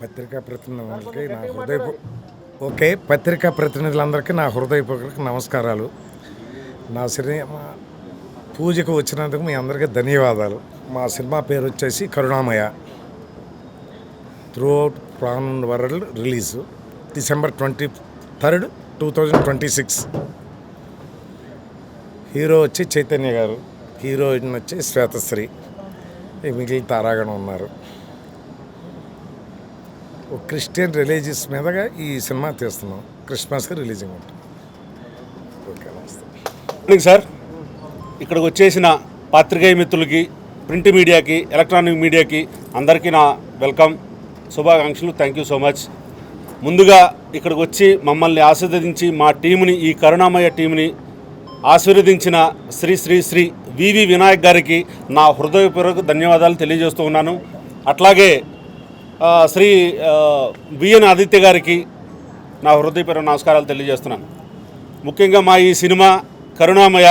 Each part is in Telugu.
పత్రికా ప్రతినిధులకి నా పత్రికా ప్రతినిధులందరికీ నా హృదయపూర్వక నమస్కారాలు. నా సినిమా పూజకు వచ్చినందుకు మీ అందరికీ ధన్యవాదాలు. మా సినిమా పేరు వచ్చేసి కరుణామయ. త్రూ అవుట్ ప్రాన్ world release December 23rd, 2026. Hero వచ్చి చైతన్య గారు, హీరోయిన్ వచ్చి శ్వేతశ్రీ, మిగిలిన తారాగణం ఉన్నారు. ఒక క్రిస్టియన్ రిలీజియస్ మీదగా ఈ సినిమా తీస్తున్నాం. క్రిస్మస్కి రిలీజింగ్ ఉంటుంది. ఓకే, నమస్తే సార్. ఇక్కడికి వచ్చేసిన పాత్రికేయ మిత్రులకి, ప్రింట్ మీడియాకి, ఎలక్ట్రానిక్ మీడియాకి అందరికీ నా వెల్కమ్, శుభాకాంక్షలు. Thank you so much. ముందుగా ఇక్కడికి వచ్చి మమ్మల్ని ఆశీర్వదించి మా టీంని, ఈ కరుణామయ టీంని ఆశీర్వదించిన శ్రీ శ్రీ శ్రీ వివి వినాయక్ గారికి నా హృదయపూర్వక ధన్యవాదాలు తెలియజేస్తూ ఉన్నాను. అట్లాగే శ్రీ బిఎన్ ఆదిత్య గారికి నా హృదయపూర్వక నమస్కారాలు తెలియజేస్తున్నాను. ముఖ్యంగా మా ఈ సినిమా కరుణామయ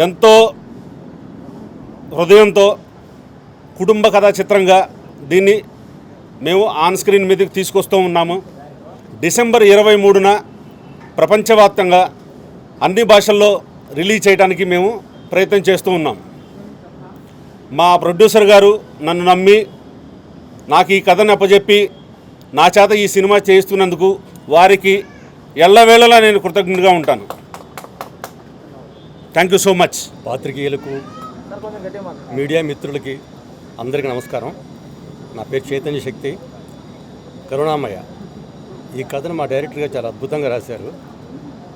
ఎంతో హృదయంతో కుటుంబ కథా చిత్రంగా దీన్ని మేము ఆన్ స్క్రీన్ మీదకి తీసుకొస్తూ ఉన్నాము. December 23న ప్రపంచవ్యాప్తంగా అన్ని భాషల్లో రిలీజ్ చేయడానికి మేము ప్రయత్నం చేస్తూ ఉన్నాం. మా ప్రొడ్యూసర్ గారు నన్ను నమ్మి నాకు ఈ కథను అప్పచెప్పి నా చేత ఈ సినిమా చేస్తున్నందుకు వారికి ఎల్లవేళలా నేను కృతజ్ఞుడిగా ఉంటాను. Thank you so much. పాత్రికేయులకు, మీడియా మిత్రులకి అందరికీ నమస్కారం. నా పేరు చైతన్య శక్తి. కరుణామయ ఈ కథను మా డైరెక్టర్ గారు చాలా అద్భుతంగా రాశారు.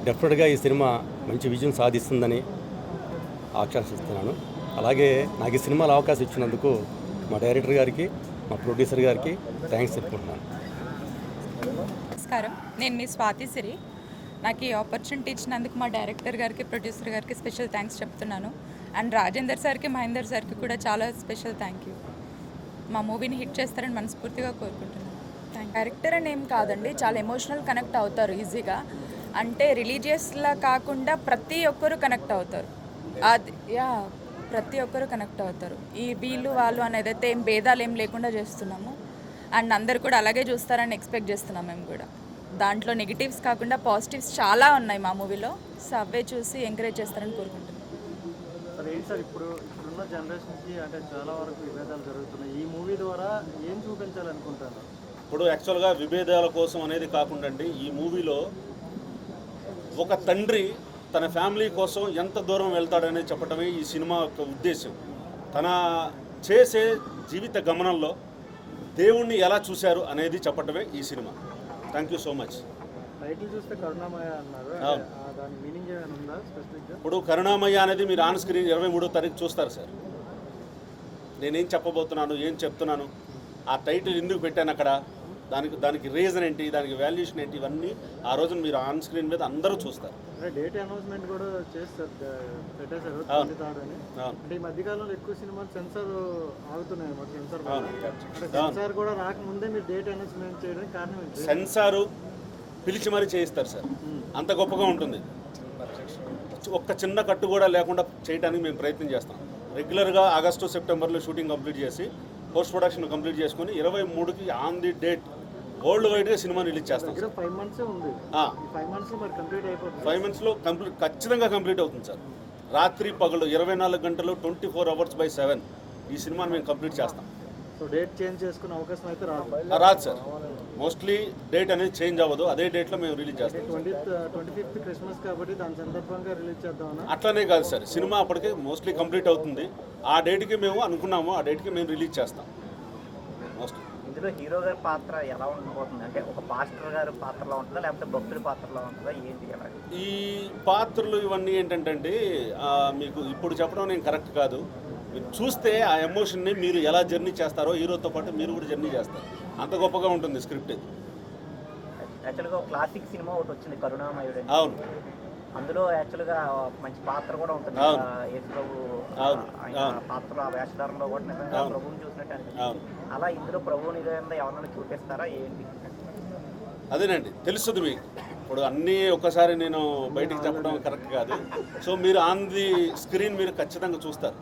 డెఫినెట్గా ఈ సినిమా మంచి విజయం సాధిస్తుందని ఆకాంక్షిస్తున్నాను. అలాగే నాకు ఈ సినిమాలో అవకాశం ఇచ్చినందుకు మా డైరెక్టర్ గారికి, మా ప్రొడ్యూసర్ గారికి థ్యాంక్స్ చెప్పుకుంటున్నాను. నమస్కారం, నేను మీ స్వాతి సిరి. నాకు ఈ ఆపర్చునిటీ ఇచ్చినందుకు మా డైరెక్టర్ గారికి, ప్రొడ్యూసర్ గారికి స్పెషల్ థ్యాంక్స్ చెప్తున్నాను. అండ్ రాజేందర్ సార్కి, మహేందర్ సార్కి కూడా చాలా స్పెషల్ థ్యాంక్ యూ. మా మూవీని హిట్ చేస్తారని మనస్ఫూర్తిగా కోరుకుంటున్నాను. డైరెక్టర్ అని ఏం కాదండి, చాలా ఎమోషనల్ కనెక్ట్ అవుతారు ఈజీగా. అంటే రిలీజియస్లా కాకుండా ప్రతి ఒక్కరు కనెక్ట్ అవుతారు. అది ప్రతి ఒక్కరు కనెక్ట్ అవుతారు. ఈ వీళ్ళు వాళ్ళు అనేది అయితే ఏం భేదాలు ఏం లేకుండా చేస్తున్నాము. అండ్ అందరు కూడా అలాగే చూస్తారని ఎక్స్పెక్ట్ చేస్తున్నాం మేము కూడా. దాంట్లో నెగిటివ్స్ కాకుండా పాజిటివ్స్ చాలా ఉన్నాయి మా మూవీలో. సో అవే చూసి ఎంకరేజ్ చేస్తారని కోరుకుంటున్నాం. సార్, ఇప్పుడున్న జనరేషన్కి అంటే చాలా వరకు విభేదాలు జరుగుతున్నాయి. ఈ మూవీ ద్వారా ఏం చూపించాలనుకుంటారు? ఇప్పుడు యాక్చువల్గా విభేదాల కోసం అనేది కాకుండా అండి, ఈ మూవీలో ఒక తండ్రి తన ఫ్యామిలీ కోసం ఎంత దూరం వెళ్తాడనేది చెప్పడమే ఈ సినిమా యొక్క ఉద్దేశం. తన చేసే జీవిత గమనంలో దేవుణ్ణి ఎలా చూశారు అనేది చెప్పడమే ఈ cinema. Thank you so much. Title చూస్తే కరుణామయ అన్నారు, దాని మీనింగ్ ఏమైనా ఉందా స్పెసిఫిక్గా? ఇప్పుడు కరుణామయ అనేది మీరు ఆన్ స్క్రీన్ 23వ తారీఖు చూస్తారు సార్. నేనేం చెప్పబోతున్నాను, ఏం చెప్తున్నాను, ఆ టైటిల్ ఎందుకు పెట్టాను అక్కడ, దానికి రీజన్ ఏంటి, దానికి వాల్యుయేషన్ ఏంటి, ఇవన్నీ ఆ రోజున మీరు ఆన్ స్క్రీన్ మీద అందరూ చూస్తారు. డేట్ అనౌన్స్మెంట్ కూడా చేస్తారు, పెట్టేశారు. అంటే ఈ మధ్యకాలంలో ఎక్కువ సినిమాలు సెన్సార్ ఆగుతున్నాయి అన్నమాట. సెన్సార్ కూడా రాకముందే మీరు డేట్ అనౌన్స్మెంట్ చేయడానికి కారణం ఏంటి? సెన్సారు పిలిచి మరీ చేయిస్తారు సార్, అంత గొప్పగా ఉంటుంది. ఒక్క చిన్న కట్టు కూడా లేకుండా చేయడానికి మేము ప్రయత్నం చేస్తాం. రెగ్యులర్గా ఆగస్టు సెప్టెంబర్లో షూటింగ్ కంప్లీట్ చేసి పోస్ట్ ప్రొడక్షన్ కంప్లీట్ చేసుకుని 23కి ఆన్ ది డేట్ వరల్డ్ వైడ్గా సినిమా రిలీజ్ చేస్తాం. 5 months ఉంది. 5 monthsలో మరి కంప్లీట్ అయిపోతుంది. 5 monthsలో ఖచ్చితంగా కంప్లీట్ అవుతుంది సార్. రాత్రి పగలు 24 గంటలు 24 hours/7 ఈ సినిమాని మేము కంప్లీట్ చేస్తాం. సో డేట్ చేంజ్ చేసుకునే అవకాశం అయితే రాదు సార్. మోస్ట్లీ డేట్ అనేది చేంజ్ అవ్వదు, అదే డేట్లో మేము రిలీజ్ చేస్తాం. 25th క్రిస్మస్ కాబట్టి దాని సందర్భంగా రిలీజ్ చేద్దామన్నా? అట్లనే కాదు సార్, సినిమా అప్పటికే మోస్ట్లీ కంప్లీట్ అవుతుంది. ఆ డేట్కి మేము అనుకున్నాము, ఆ డేట్కి మేము రిలీజ్ చేస్తాం. మోస్ట్లీ ఇందులో హీరో గారి పాత్ర ఎలా ఉండబోతుంది? అంటే ఒక పాస్టర్ గారి పాత్రలో ఉంటుందా, లేకపోతే భక్తుడి పాత్రలో ఉంటుందా, ఏంటి ఎలా? ఈ పాత్రలు ఇవన్నీ ఏంటంటే మీకు ఇప్పుడు చెప్పడం నేను కరెక్ట్ కాదు. మీరు చూస్తే ఆ ఎమోషన్ని మీరు ఎలా జర్నీ చేస్తారో హీరోతో పాటు మీరు కూడా జర్నీ చేస్తారు. అంత గొప్పగా ఉంటుంది స్క్రిప్ట్ ఇది. యాక్చువల్గా క్లాసిక్ సినిమా ఒకటి వచ్చింది కరుణామయుడు. అవును, అందులో యాక్చువల్గా మంచి పాత్ర కూడా ఉంటుంది. యేసు ప్రభు పాత్ర ఆ వేషధారంలో కూడా నిజంగా ప్రభువుని చూసినట్టు అనిపిస్తుంది. అలా ఇందులో ప్రభువు నిజంగా ఎవరైనా చూపిస్తారా ఏంటి? అదేనండి, తెలుస్తుంది మీకు. ఇప్పుడు అన్నీ ఒక్కసారి నేను బయటికి చెప్పడం కరెక్ట్ కాదు. సో మీరు ఆన్ ది స్క్రీన్ మీరు ఖచ్చితంగా చూస్తారు.